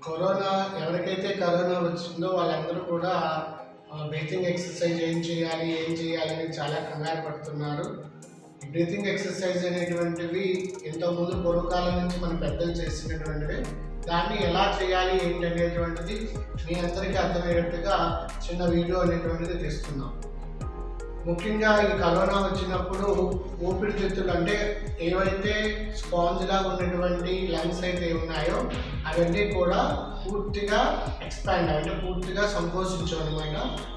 Corona ఎవరికైతే corona వచ్చిందో వాళ్ళందరూ కూడా బ్రీతింగ్ ఎక్సర్సైజ్ ఏం చేయాలని చాలా కంగారు పడుతున్నారు. బ్రీతింగ్ ఎక్సర్సైజ్ అనేటువంటివి ఎంతోమంది పూర్వకాలం నుంచి మన పెద్దలు చేసినటువంటివి. దాన్ని ఎలా చేయాలి ఏంటి అనేటువంటిది మీ అందరికీ అర్థమయ్యేట్టుగా చిన్న వీడియో అనేటువంటిది తీస్తున్నాం. ముఖ్యంగా ఈ కరోనా వచ్చినప్పుడు ఊపిరితిత్తులు అంటే ఏవైతే స్పాంజ్ లాగా ఉన్నటువంటి లంగ్స్ అయితే ఉన్నాయో అవన్నీ కూడా పూర్తిగా ఎక్స్పాండ్ అంటే పూర్తిగా సంకోచించడం అనమాట.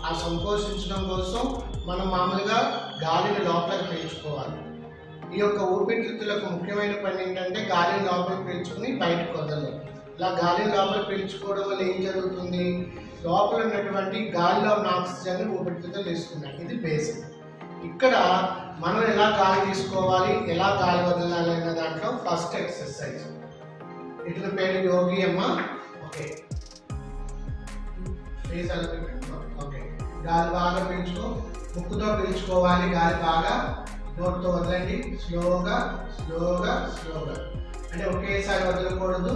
ఆ సంకోచించడం కోసం మనం మామూలుగా గాలిని లోపలికి పీల్చుకోవాలి. ఈ యొక్క ఊపిరితిత్తులకు ముఖ్యమైన పని ఏంటంటే గాలిని లోపలికి పీల్చుకుని బయటకు వదలదు. ఇలా గాలిని లోపల పీల్చుకోవడం వల్ల ఏం జరుగుతుంది, లోపల ఉన్నటువంటి గాలిలో ఉన్న ఆక్సిజన్ ఊపిరితిత్తులు తీసుకున్నాయి. ఇది బేసిక్. ఇక్కడ మనం ఎలా గాలి తీసుకోవాలి, ఎలా గాలి వదలాలి అనే దాంట్లో ఫస్ట్ ఎక్సర్సైజ్. ఇట్ల పేరు యోగి అమ్మ. ఓకే, ఓకే, గాలి బాగా పీల్చుకో. ముక్కుతో పీల్చుకోవాలి గాలి బాగా, నోటితో వదలండి. స్లోగా స్లోగా స్లోగా, అంటే ఒకేసారి వదలకూడదు.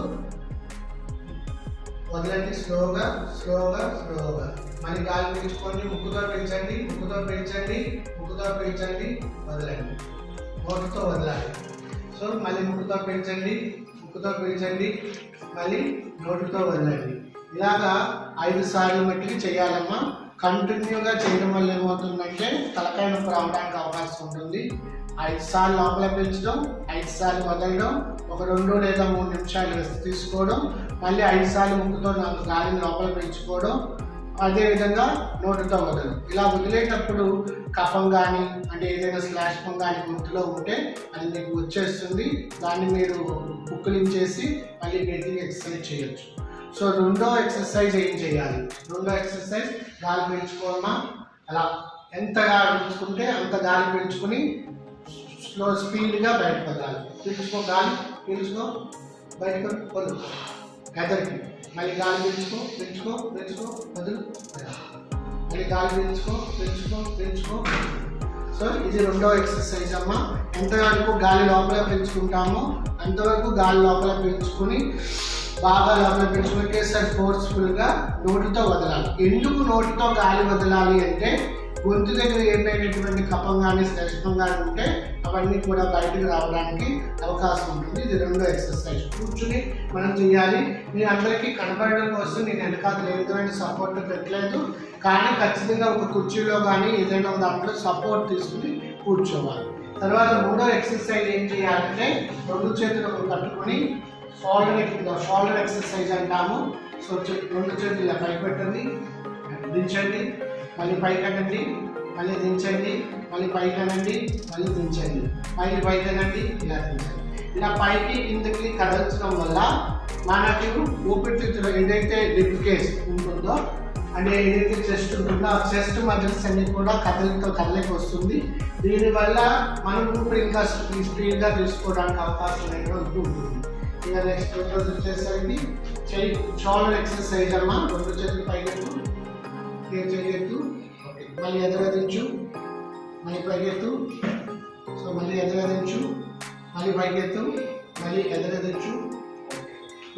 వదలండి, స్లోగా స్లోగా స్లోగా. మళ్ళీ గాలి పీల్చుకోండి, ముక్కుతో పీల్చండి, ముక్కుతో పీల్చండి, ముక్కుతో పీల్చండి, వదలండి. నోటితో వదలాలి. సో మళ్ళీ ముక్కుతో పీల్చండి, ముక్కుతో పీల్చండి, మళ్ళీ నోటితో వదలండి. ఇలాగా 5 సార్లు మట్టికి చేయాలమ్మా. కంటిన్యూగా చేయడం వల్ల ఏమవుతుందంటే తలకాయ నొప్పి రావడానికి అవకాశం ఉంటుంది. 5 సార్లు లోపల పీల్చడం, 5 సార్లు వదలడం, ఒక 2 లేదా 3 నిమిషాలు రెస్ట్ తీసుకోవడం, మళ్ళీ 5 సార్లు ముక్కుతో గాలిని లోపల పీల్చుకోవడం, అదేవిధంగా నోటితో వదలడం. ఇలా వదిలేటప్పుడు కఫం కానీ అంటే ఏదైనా శ్లాష్మం కానీ గొంతులో ఉంటే అది మీకు వచ్చేస్తుంది. దాన్ని మీరు పుక్కిలించేసి మళ్ళీ బ్రీతింగ్ ఎక్సర్సైజ్ చేయొచ్చు. సో రెండో ఎక్సర్సైజ్ ఏం చేయాలి? రెండో ఎక్సర్సైజ్ గాలి పీల్చుకోవడమా. అలా ఎంతగా పీల్చుకుంటే అంత గాలి పీల్చుకుని స్పీడ్గా బయటకు వదలాలి. పీల్చుకో, గాలి పీల్చుకో, బయటకు వదులు గదరికి. మళ్ళీ గాలి పీల్చుకో, పీల్చుకో, పీల్చుకో, వదులు, మళ్ళీ గాలి పీల్చుకో, పీల్చుకో, పీల్చుకో. సో ఇది రెండో ఎక్సర్సైజ్ అమ్మ. ఎంతవరకు గాలి లోపల పీల్చుకుంటామో అంతవరకు గాలి లోపల పీల్చుకుని బాగా లోపల పీల్చుకుని ఒకేసారి ఫోర్స్ఫుల్గా నోటితో వదలాలి. ఎందుకు నోటితో గాలి వదలాలి అంటే గొంతు దగ్గర ఏమైనటువంటి కఫం కానీ శ్లేష్మం కానీ ఉంటే అవన్నీ కూడా బయటకు రావడానికి అవకాశం ఉంటుంది. ఇది రెండో ఎక్సర్సైజ్. కూర్చుని మనం చేయాలి. మీ అందరికీ కనపడడం కోసం నేను వెనకాల ఏదైనా సపోర్ట్ పెట్టలేదు, కానీ ఖచ్చితంగా ఒక కుర్చీలో కానీ ఏదైనా దాంట్లో సపోర్ట్ తీసుకుని కూర్చోవాలి. తర్వాత మూడో ఎక్సర్సైజ్ ఏం చేయాలంటే 2 చేతులు కట్టుకొని షోల్డర్ ఎక్సర్సైజ్ అంటాము. సో 2 చేతులు ఇలా పైకి పెట్టండి, దించండి, మళ్ళీ పైకి అనండి, మళ్ళీ దించండి, మళ్ళీ పైకి అనండి, మళ్ళీ దించండి, మళ్ళీ పైకి అనండి, ఇలా దించండి. ఇలా పైకి కిందకి కదల్చడం వల్ల మనకి ఊపిరితిత్తులో ఏదైతే రిబ్ కేస్ ఉంటుందో అంటే ఏదైతే చెస్ట్ ఉంటుందో ఆ చెస్ట్ మజిల్స్ అన్ని కూడా కదలికి వస్తుంది. దీనివల్ల మనం ఊపిరి ఇంకా స్పీడ్గా తీసుకోవడానికి అవకాశం అనేటువంటి ఉంటుంది. ఇక నెక్స్ట్ రోజు వచ్చేసరికి షోల్డర్ ఎక్సర్సైజ్ అమ్మా. 2 చేతులు పైకెత్తు, చేయొద్దు. ఓకే, మళ్ళీ ఎదగదించు, మళ్ళీ పైకెత్తు. సో మళ్ళీ ఎదగదించు, మళ్ళీ పైకెత్తు, మళ్ళీ ఎదగదించు.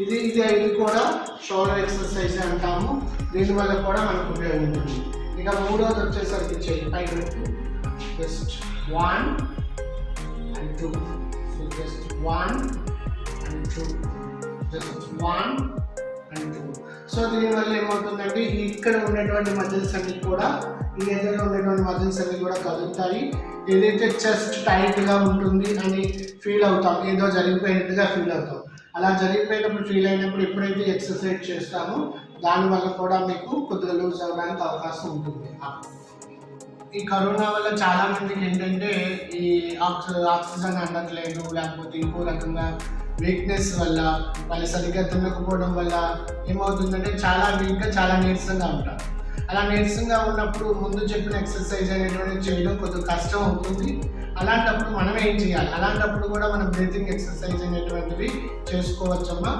ఇది కూడా షోల్డర్ ఎక్సర్సైజ్ అంటాము. దీనివల్ల కూడా మనకు ఉపయోగం ఉంటుంది. ఇక మూడోది వచ్చేసరికి చెయ్యి పైకెత్తు. Just 1 and 2. So just 1 and 2, just 1 and 2. So దీనివల్ల ఏమవుతుందంటే ఇక్కడ ఉన్నటువంటి మజిల్స్ అన్ని కూడా ఈ ఎదురుగా ఉన్నటువంటి మజిల్స్ అన్ని కూడా కదులుతాయి. ఏదైతే చెస్ట్ టైట్గా ఉంటుంది అని ఫీల్ అవుతాం, ఏదో జరిగిపోయినట్టుగా ఫీల్ అవుతాం. అలా జరిగిపోయినప్పుడు ఫీల్ అయినప్పుడు ఎప్పుడైతే ఎక్సర్సైజ్ చేస్తామో దానివల్ల కూడా మీకు కొద్దిగా లూజ్ అవ్వడానికి అవకాశం ఉంటుంది. ఈ కరోనా వల్ల చాలా మందికి ఏంటంటే ఈ ఆక్సిజన్ అందట్లేదు, లేకపోతే ఇంకో రకంగా వీక్నెస్ వల్ల వాళ్ళు సరిగ్గా తినకపోవడం వల్ల ఏమవుతుందంటే చాలా వీక్గా చాలా నీరసంగా ఉంటారు. అలా నీరసంగా ఉన్నప్పుడు ముందు చెప్పిన ఎక్సర్సైజ్ అనేటువంటి చేయడం కొద్దిగా కష్టం అవుతుంది. అలాంటప్పుడు మనం ఏం చేయాలి? అలాంటప్పుడు కూడా మనం బ్రీతింగ్ ఎక్సర్సైజ్ అనేటువంటివి చేసుకోవచ్చమ్మా.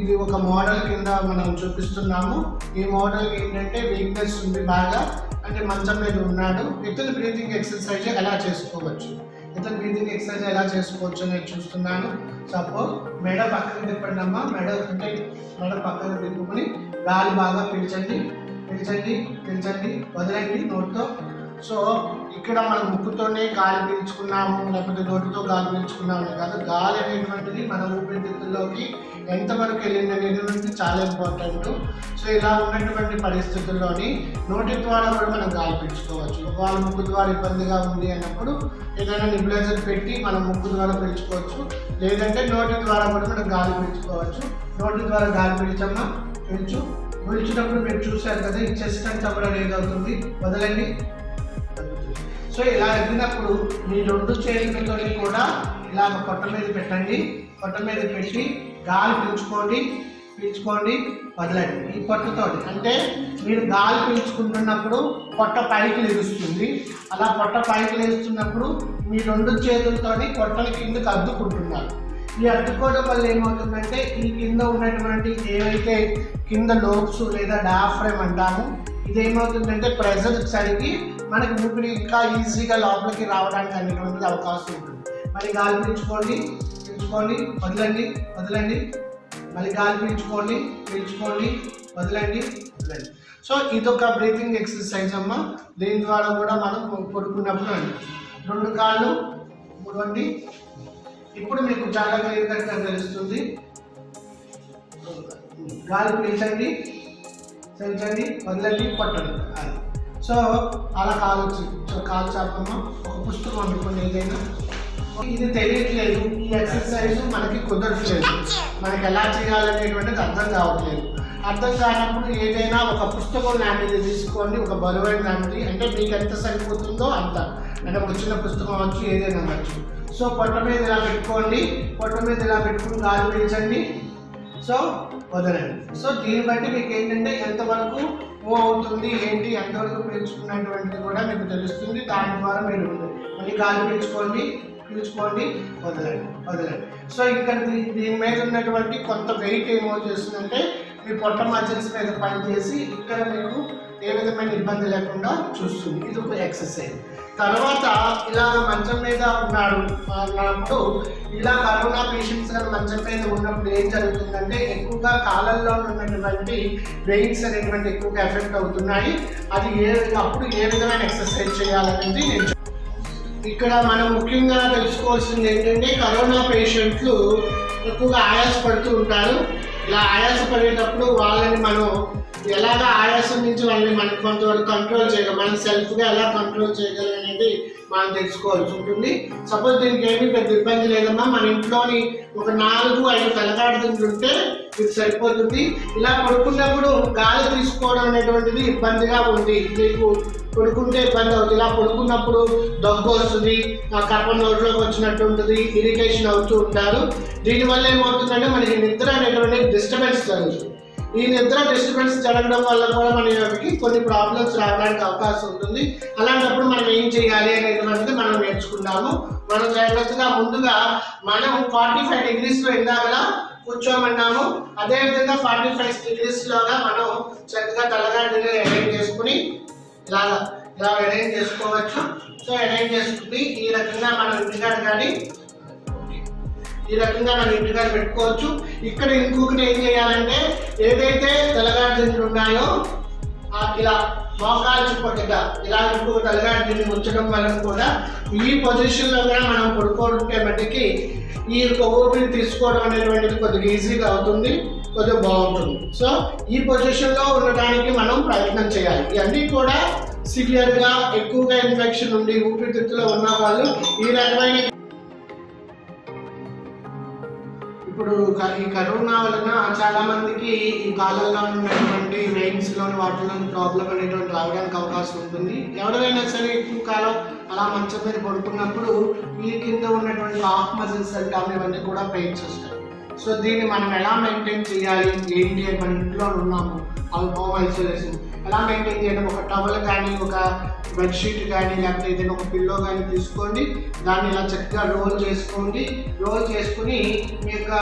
ఇది ఒక మోడల్ కింద మనం చూపిస్తున్నాము. ఈ మోడల్ ఏంటంటే వీక్నెస్ ఉంది బాగా, అంటే మంచం మీద ఉన్నాడు, ఇతను బ్రీతింగ్ ఎక్సర్సైజ్ ఎలా చేసుకోవచ్చు, ఇతను బ్రీతింగ్ ఎక్సర్సైజ్ ఎలా చేసుకోవచ్చు నేను చూస్తున్నాను. సపోజ్ మెడ పక్కన తిప్పండి అమ్మా, మెడ పక్కన తిప్పుకొని గాలి బాగా పీల్చండి, వదలండి నోటితో. సో ఇక్కడ మనం ముక్కుతోనే గాలి పీల్చుకున్నాము లేకపోతే నోటితో గాలి పీల్చుకున్నాము కాదు, గాలి అనేటువంటిది మన ఊపిరితిత్తుల్లోకి ఎంతవరకు వెళ్ళింది అనేటువంటి చాలా ఇంపార్టెంట్. సో ఇలా ఉన్నటువంటి పరిస్థితుల్లోని నోటి ద్వారా కూడా మనం గాలి పీల్చుకోవచ్చు. ఒకవేళ ముక్కు ద్వారా ఇబ్బందిగా ఉంది అన్నప్పుడు ఏదైనా నిబ్లైజర్ పెట్టి మనం ముక్కు ద్వారా పీల్చుకోవచ్చు, లేదంటే నోటి ద్వారా కూడా మనం గాలి పీల్చుకోవచ్చు. నోటి ద్వారా గాలి పీల్చమ్మా, పీల్చినప్పుడు మీరు చూశారు కదా ఈ చెస్ట్ అంతా కూడా ఏదవుతుంది, వదలండి. సో ఇలా ఎగినప్పుడు మీ 2 చేతులతో కూడా ఇలాగ పొట్ట మీద పెట్టండి, పొట్ట మీద పెట్టి గాలి పీల్చుకోండి, వదలండి. ఈ పొట్టతో అంటే మీరు గాలి పీల్చుకుంటున్నప్పుడు పొట్ట పైకి లేస్తుంది, అలా పొట్ట పైకి లేస్తున్నప్పుడు మీ 2 చేతులతోని పొట్టని కిందకి అద్దుకుంటున్నారు. ఈ అడ్డుకోవడం వల్ల ఏమవుతుందంటే ఈ కింద ఉన్నటువంటి ఏవైతే కింద లోబ్స్ లేదా డయాఫ్రమ్ అంటాము, ఇది ఏమవుతుందంటే ప్రెజర్ సరిగి మనకి ఊపిరి ఇంకా ఈజీగా లోపలికి రావడానికి అనేటువంటిది అవకాశం ఉంటుంది. మళ్ళీ గాలి పీల్చుకోండి, వదలండి, మళ్ళీ గాలి పీల్చుకోండి, వదలండి. సో ఇదొక బ్రీతింగ్ ఎక్సర్సైజ్ అమ్మా. దీని ద్వారా కూడా మనం పడుకున్నప్పుడు అండి 2 కాళ్ళు ముడవండి. ఇప్పుడు మీకు చాలా క్లియర్గా తెలుస్తుంది. గాలి పీల్చండి, వదలండి, పట్టండి. సో అలా కాలు చాపమ్మా. ఒక పుస్తకం అనుకోండి ఏదైనా, ఇది తెలియట్లేదు, ఈ ఎక్సర్సైజ్ మనకి కుదరట్లేదు, మనకి ఎలా చేయాలనేటువంటిది అర్థం కానప్పుడు ఏదైనా ఒక పుస్తకం లాంటిది తీసుకోండి, ఒక బరువైన లాంటిది, అంటే మీకు ఎంత సరిపోతుందో అంత, అంటే ఒక చిన్న పుస్తకం అవచ్చు, ఏదైనా అవ్వచ్చు. సో పొట్ట మీద ఇలా పెట్టుకొని గాలి పీల్చండి, సో వదలండి. సో దీన్ని బట్టి మీకు ఏంటంటే ఎంతవరకు మూవ్ అవుతుంది ఏంటి, ఎంతవరకు పీల్చుకున్నటువంటిది కూడా మీకు తెలుస్తుంది. దాని ద్వారా మీరు మళ్ళీ గాలి పీల్చుకోండి, వదలండి. సో ఇక్కడ దీని మీద ఉన్నటువంటి కొంత వెయిట్ ఏమో చేస్తుందంటే మీ పొట్ట మజిల్స్ మీద పనిచేసి ఇక్కడ మీకు ఏ విధమైన ఇబ్బంది లేకుండా చూస్తుంది. ఇది ఒక ఎక్సర్సైజ్. తర్వాత ఇలా మంచం మీద ఉన్నప్పుడు ఇలా కరోనా పేషెంట్స్ కానీ మంచం మీద ఉన్నప్పుడు ఏం జరుగుతుందంటే ఎక్కువగా కాళ్ళల్లో ఉన్నటువంటి వెయిన్స్ అనేటువంటి ఎక్కువగా ఎఫెక్ట్ అవుతున్నాయి. అది అప్పుడు ఏ విధమైన ఎక్సర్సైజ్ చేయాలనేది నేను ఇక్కడ మనం ముఖ్యంగా తెలుసుకోవాల్సింది ఏంటంటే కరోనా పేషెంట్లు ఎక్కువగా ఆయాసపడుతూ ఉంటారు. ఇలా ఆయాసపడేటప్పుడు వాళ్ళని మనం ఎలాగ ఆయాసం నుంచి వాళ్ళని మనం కొంతవరకు కంట్రోల్ చేయగలం, మనం సెల్ఫ్గా ఎలా కంట్రోల్ చేయగలం అనేది మనం తెలుసుకోవాల్సి ఉంటుంది. సపోజ్ దీనికి ఏమీ పెద్ద ఇబ్బంది లేదమ్మా, మన ఇంట్లోని ఒక 4-5 తలకాడు దిండ్లు ఉంటే ఇది సరిపోతుంది. ఇలా పడుకున్నప్పుడు గాలి తీసుకోవడం అనేటువంటిది ఇబ్బందిగా ఉంది, మీకు పడుకుంటే ఇబ్బంది అవుతుంది. ఇలా పడుకున్నప్పుడు దగ్గు వస్తుంది, కప్ప నోట్లోకి వచ్చినట్టు ఉంటుంది, ఇరిటేషన్ అవుతూ ఉంటారు. దీనివల్ల ఏమవుతుందంటే మనకి నిద్ర అనేటువంటి డిస్టర్బెన్స్ జరుగుతుంది. ఈ నిద్ర డిస్టర్బెన్స్ జరగడం వల్ల కూడా మనకి కొన్ని ప్రాబ్లమ్స్ రావడానికి అవకాశం ఉంటుంది. అలాంటప్పుడు మనం ఏం చేయాలి అనేటువంటిది మనం నేర్చుకుంటాము. మనం జాగ్రత్తగా ముందుగా మనం 45 degreesలో ఇందాకలా కూర్చోమన్నాము, అదేవిధంగా 45 degreesలోగా మనం చక్కగా తలగాడిని అరేంజ్ చేసుకుని ఇలా అరేంజ్ చేసుకోవచ్చు. సో అరేంజ్ చేసుకుని ఈ రకంగా మనం ఇంటికాడ పెట్టుకోవచ్చు. ఇక్కడ ఇంకొకటి ఏం చేయాలంటే ఏదైతే తలగాడిని ఉన్నాయో ఇలా మోకాలు చుట్టగా ఇలా ఇంకొక తలగాడిని ఉంచడం వల్ల కూడా ఈ పొజిషన్లో కూడా మనం పడుకోవడంటే మట్టికి ఈ ఊపిరి తీసుకోవడం అనేటువంటిది కొద్దిగా ఈజీగా అవుతుంది, కొద్దిగా బాగుంటుంది. సో ఈ పొజిషన్లో ఉండడానికి మనం ప్రయత్నం చేయాలి. ఇవన్నీ కూడా సివియర్గా ఎక్కువగా ఇన్ఫెక్షన్ ఉండి ఊపిరితిత్తులో ఉన్న వాళ్ళు ఈ రకమైన ఇప్పుడు ఈ కరోనా వలన చాలా మందికి ఈ కాలంలో ఉన్నటువంటి వెయిన్స్లోని వాటిలోని ప్రాబ్లం అనేటువంటి రావడానికి అవకాశం ఉంటుంది. ఎవరైనా సరే ఎక్కువ కాలం అలా మంచం మీద పడుకున్నప్పుడు ఈ కింద ఉన్నటువంటి హాఫ్ మజిల్స్ అంటాము, ఇవన్నీ కూడా పెయిన్స్ వస్తాయి. సో దీన్ని మనం ఎలా మెయింటైన్ చేయాలి ఏంటి, మన ఇంట్లో ఉన్నాము హోమ్ ఐసోలేషన్ ఎలా మెయింటైన్ చేయడం, ఒక టవల్ కానీ ఒక బెడ్షీట్ కానీ లేకపోతే ఏదైనా ఒక పిల్లో కానీ తీసుకోండి, దాన్ని ఇలా చక్కగా రోల్ చేసుకుని మీ యొక్క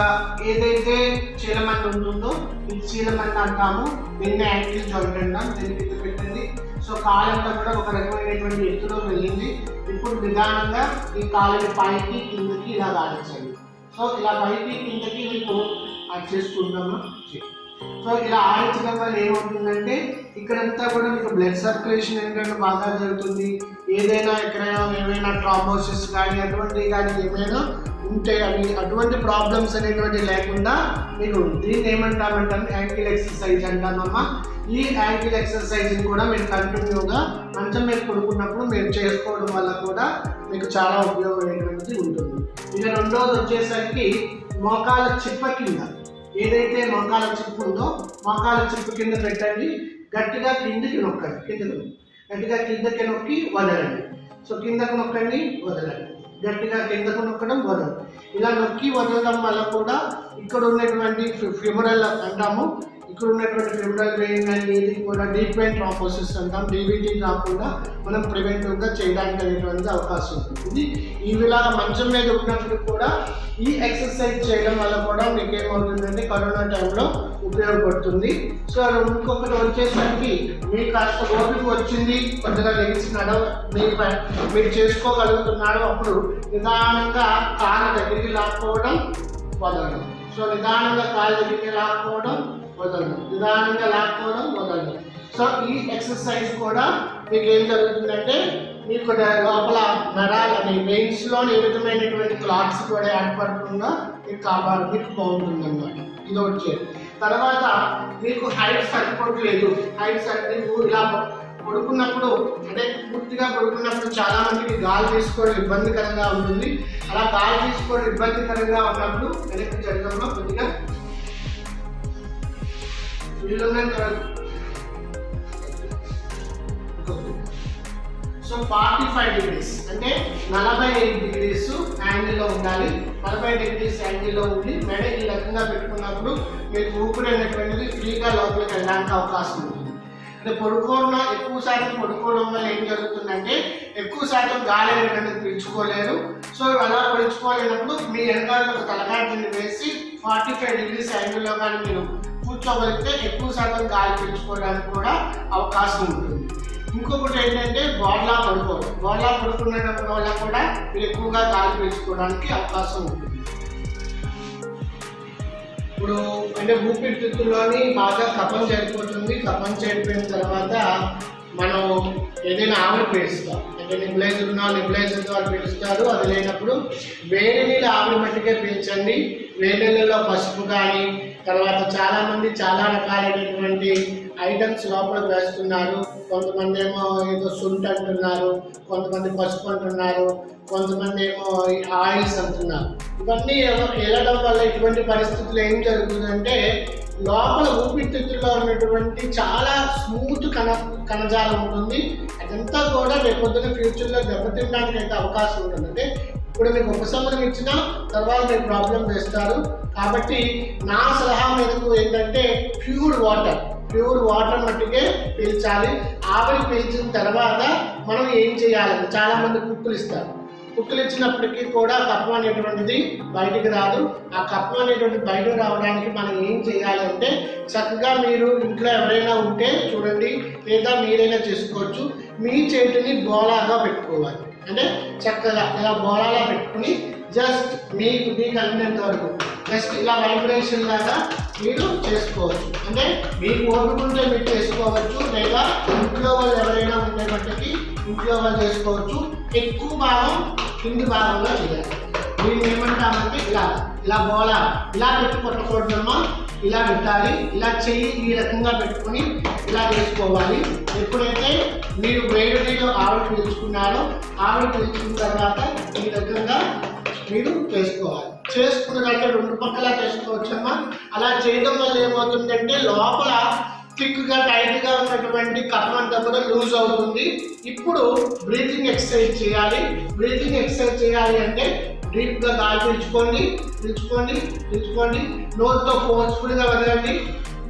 ఏదైతే చీలమంది ఉంటుందో ఈ చీలమంది అంటాము, దీన్ని యాంకిల్ జాయింట్ అంటాం, దీన్ని కింద పెట్టండి. సో కాలంతా కూడా ఒక రకమైనటువంటి ఎత్తులో వెళ్ళింది. ఇప్పుడు నిదానంగా ఈ కాలుని పైకి కిందకి ఇలా ఆడించండి. సో ఇలా పైకి కిందకి మీకు చేసుకుంటామా. సో ఇలా ఆడించడం వల్ల ఏమవుతుందంటే ఇక్కడంతా కూడా మీకు బ్లడ్ సర్క్యులేషన్ ఏంటంటే బాగా జరుగుతుంది. ఏదైనా ఎక్కడైనా ఏమైనా ట్రాంబోసిస్ కానీ అటువంటివి కానీ ఏమైనా ఉంటే అవి అటువంటి ప్రాబ్లమ్స్ అనేటువంటి లేకుండా మీకు దీన్ని ఏమంటామంటే యాంకిల్ ఎక్సర్సైజ్ అంటామమ్మా. ఈ యాంకిల్ ఎక్సర్సైజ్ని కూడా మీరు కంటిన్యూగా మంచం మీద పడుకున్నప్పుడు మీరు చేసుకోవడం వల్ల కూడా మీకు చాలా ఉపయోగమైనటువంటిది ఉంటుంది. ఇక రెండోది వచ్చేసరికి మోకాల చిప్ప కింద ఏదైతే మోకాల చిప్పు ఉందో మోకాల చిప్పు కింద పెట్టండి. గట్టిగా కిందకి నొక్కండి. గట్టిగా కిందకి నొక్కి వదలండి. సో కిందకు నొక్కండి, వదలండి. గట్టిగా కిందకు నొక్కడం, వదలండి. ఇలా నొక్కి వదలడం వల్ల కూడా ఇక్కడ ఉన్నటువంటి ఫిమరల్ అంటాము. ఇక్కడ ఉన్నటువంటి ఫిమరల్ వెయిన్ అండ్ ఇది కూడా డీప్ వెయిన్ ట్రాంబోసిస్ అంటాం. డీబీటీ కాకుండా మనం ప్రివెంటివ్గా చేయడానికి అనేటువంటి అవకాశం ఉంటుంది. ఇవిలాగా మంచం మీద ఉన్నప్పుడు కూడా ఈ ఎక్సర్సైజ్ చేయడం వల్ల కూడా మీకు ఏమవుతుందంటే కరోనా టైంలో ఉపయోగపడుతుంది. సో ఇంకొకటి వచ్చేసరికి మీకు కాస్త ఓపిక వచ్చింది, కొద్దిగా లెగిసినాడో మీరు చేసుకోగలుగుతున్నాడో అప్పుడు నిదానంగా కాలు దగ్గరికి లాక్కోవడం, వదలడం. సో నిదానంగా కాలు దగ్గరికి లాక్కోవడం, వదలడం. నిదానంగా లాక్కోవడం, వదలడం. సో ఈ ఎక్సర్సైజ్ కూడా మీకు ఏం జరుగుతుందంటే మీకు లోపల నరాలని వెయిన్స్లో ఏ విధమైనటువంటి క్లాట్స్ కూడా ఏర్పడకుండా మీకు బాగుంటుంది అన్నమాట. ఇది వచ్చే తర్వాత మీకు హైట్ సరిపోవట్లేదు. మీకు ఇలా పడుకున్నప్పుడు అంటే పూర్తిగా పడుకున్నప్పుడు చాలా మందికి గాలి తీసుకోవడం ఇబ్బందికరంగా ఉంటుంది. అలా గాలి తీసుకోవడం ఇబ్బందికరంగా ఉన్నప్పుడు వెనక్కి జరగడంలో కొద్దిగా వీళ్ళున్నంత సో 45 degrees అంటే 45 degrees యాంగిల్లో ఉండాలి. 45 degrees యాంగిల్లో ఉండి మెడ ఈ రకంగా పెట్టుకున్నప్పుడు మీకు ఊపిరి అనేటువంటిది ఫ్రీగా లోపలికి వెళ్ళడానికి అవకాశం ఉంటుంది. అంటే ఎక్కువ శాతం పడుకోవడం వల్ల ఏం జరుగుతుందంటే ఎక్కువ శాతం గాలి అనేటువంటిది పీల్చుకోలేరు. సో అలా పీల్చుకోలేనప్పుడు మీ వెనకాల ఒక తలకాయని వేసి 45 degrees యాంగిల్లో కానీ మీరు కూర్చోగలిగితే ఎక్కువ శాతం గాలి పీల్చుకోవడానికి కూడా అవకాశం ఉంటుంది. ఇంకొకటి ఏంటంటే బోర్లా పడుకునేటప్పుడు వల్ల కూడా మీరు ఎక్కువగా గాలి పీల్చుకోవడానికి అవకాశం ఉంటుంది. ఇప్పుడు అంటే ఊపిరితిత్తుల్లోని బాగా కఫం చేరిపోతుంది. కఫం చేరిపోయిన తర్వాత మనం ఏదైనా ఆవిరి పీలుస్తాం. అంటే నెబులైజర్ ఉన్నా నెబులైజర్ ద్వారా పీలుస్తారు. అది లేనప్పుడు వేడి నీళ్ళు ఆవిరి మట్టికే పీల్చండి. వేడి నీళ్ళలో పసుపు కానీ తర్వాత చాలామంది చాలా రకాలైనటువంటి ఐటమ్స్ లోపల వేస్తున్నారు. కొంతమంది ఏమో ఏదో శుంఠి అంటున్నారు, కొంతమంది పసుపు అంటున్నారు, కొంతమంది ఏమో ఆయిల్స్ అంటున్నారు. ఇవన్నీ వెళ్ళడం వల్ల ఇటువంటి పరిస్థితులు ఏం జరుగుతుందంటే లోపల ఊపిరితిత్తుల్లో ఉన్నటువంటి చాలా స్మూత్ కణజాలం ఉంటుంది. అదంతా కూడా రేపొద్దున ఫ్యూచర్లో దెబ్బతినడానికి అయితే అవకాశం ఉంటుంది. అంటే ఇప్పుడు మీకు ఉపశమనం ఇచ్చిన తర్వాత మీరు ప్రాబ్లం వేస్తారు. కాబట్టి నా సలహా మేరకు ఏంటంటే ప్యూర్ వాటర్ మట్టుకే పీల్చాలి. ఆవిరి పీల్చిన తర్వాత మనం ఏం చేయాలంటే చాలామంది కుక్కులు ఇస్తారు. కుక్కులు ఇచ్చినప్పటికీ కూడా కఫం అనేటువంటిది బయటికి రాదు. ఆ కఫం అనేటువంటి బయటకు రావడానికి మనం ఏం చేయాలంటే చక్కగా మీరు ఇంట్లో ఎవరైనా ఉంటే చూడండి, లేదా మీరైనా చేసుకోవచ్చు. మీ చేతిని బోలాగా పెట్టుకోవాలి. అంటే చక్కగా ఇలా బోలాగా పెట్టుకుని జస్ట్ మీకు అందినంత వరకు జస్ట్ ఇలా వైబ్రేషన్ లాగా మీరు చేసుకోవచ్చు. అంటే మీకు ఓపికంటే మీరు చేసుకోవచ్చు, లేదా ఇంట్లో వాళ్ళు ఎవరైనా ఉండేటప్పటికి ఇంట్లో వాళ్ళు చేసుకోవచ్చు. ఎక్కువ భాగం కింది భాగంలో చేయాలి. దీన్ని ఏమంటామంటే ఇలా బోలా ఇలా పెట్టి కొట్టకూడదమ్మా, ఇలా పెట్టాలి. ఇలా చెయ్యి ఈ రకంగా పెట్టుకుని ఇలా చేసుకోవాలి. ఎప్పుడైతే మీరు వేడి నీళ్ళు ఆవిరి పీల్చుకున్నారో ఆవిరి పీల్చుకున్న తర్వాత ఈ రకంగా మీరు చేసుకోవాలి. చేసుకున్నదంటే రెండు పక్కలా చేసుకోవచ్చమ్మా. అలా చేయడం వల్ల ఏమవుతుందంటే లోపల థిక్గా టైట్గా ఉన్నటువంటి కఫం అంతా కూడా లూజ్ అవుతుంది. ఇప్పుడు బ్రీతింగ్ ఎక్సర్సైజ్ చేయాలి. బ్రీతింగ్ ఎక్సర్సైజ్ చేయాలి అంటే డీప్గా గాలి పీల్చుకోండి. నోట్తో ఫోర్స్ఫుల్గా వదలండి.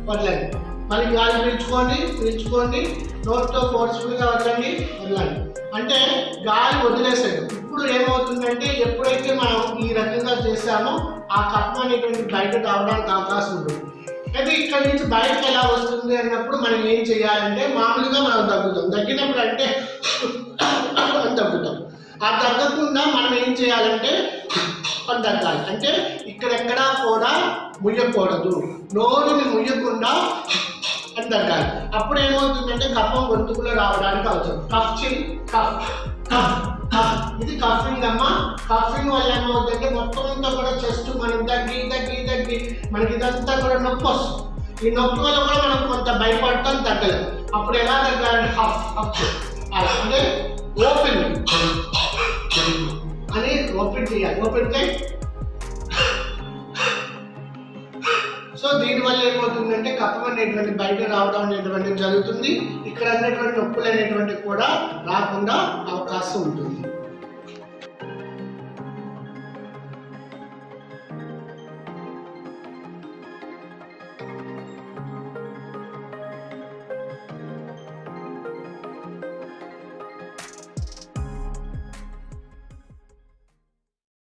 మళ్ళీ గాలి పీల్చుకోండి. నోట్తో ఫోర్స్ఫుల్గా వదలండి. అంటే గాలి వదిలేసాడు. ఇప్పుడు ఏమవుతుందంటే ఎప్పుడైతే మనం ఈ రకంగా చేసామో ఆ కఫం అనేటువంటి బయట రావడానికి అవకాశం ఉంటుంది. అయితే ఇక్కడ నుంచి బయటకు ఎలా వస్తుంది అన్నప్పుడు మనం ఏం చేయాలంటే మామూలుగా మనం తగ్గుతాం. తగ్గినప్పుడు అంటే తగ్గుతాం. ఆ తగ్గకుండా మనం ఏం చేయాలంటే తగ్గాలి. అంటే ఇక్కడెక్కడా కూడా ముయ్యకూడదు, నోరుని ముయ్యకుండా అని తగ్గాలి. అప్పుడు ఏమవుతుందంటే కఫం గొంతుకులో రావడానికి అవుతుంది. కఫ్చింగ్ కఫ్ కఫ్ కఫ్ ఇది కఫింగ్ అమ్మా. కఫింగ్ వల్ల ఏమవుతుందంటే మొత్తం అంతా కూడా చెస్ట్ మనం తగ్గి తగ్గి తగ్గి మనకి ఇదంతా కూడా నొప్పి వస్తుంది. ఈ నొప్పి వల్ల కూడా మనం కొంత భయపడతాం, తగ్గలేదు. అప్పుడు ఎలా తగ్గాలంటే హఫ్ హఫ్ అలా అంటే ఓపెన్ అని ఓపెన్ చేయాలి. ఓపెన్ చేయి. సో దీనివల్ల ఏమవుతుందంటే కఫం అనేటువంటి బయట రావడం అనేటువంటిది జరుగుతుంది. ఇక్కడ అనేటువంటి నొప్పులు అనేటువంటివి కూడా రాకుండా అవకాశం ఉంటుంది.